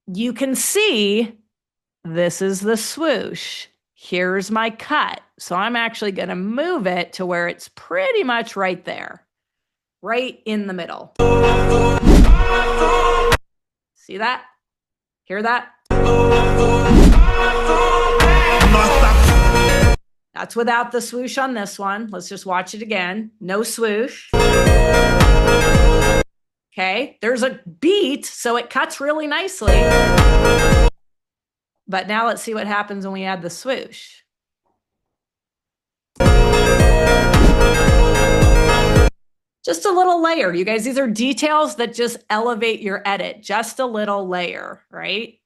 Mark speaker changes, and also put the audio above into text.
Speaker 1: you can see this is the swoosh. Here's my cut. So I'm actually going to move it to where it's pretty much right there, right in the middle. See that? Hear that? That's without the swoosh on this one. Let's just watch it again. No swoosh. Okay, there's a beat, so it cuts really nicely. But now let's see what happens when we add the swoosh. Just a little layer. You guys, these are details that just elevate your edit. Just a little layer, right?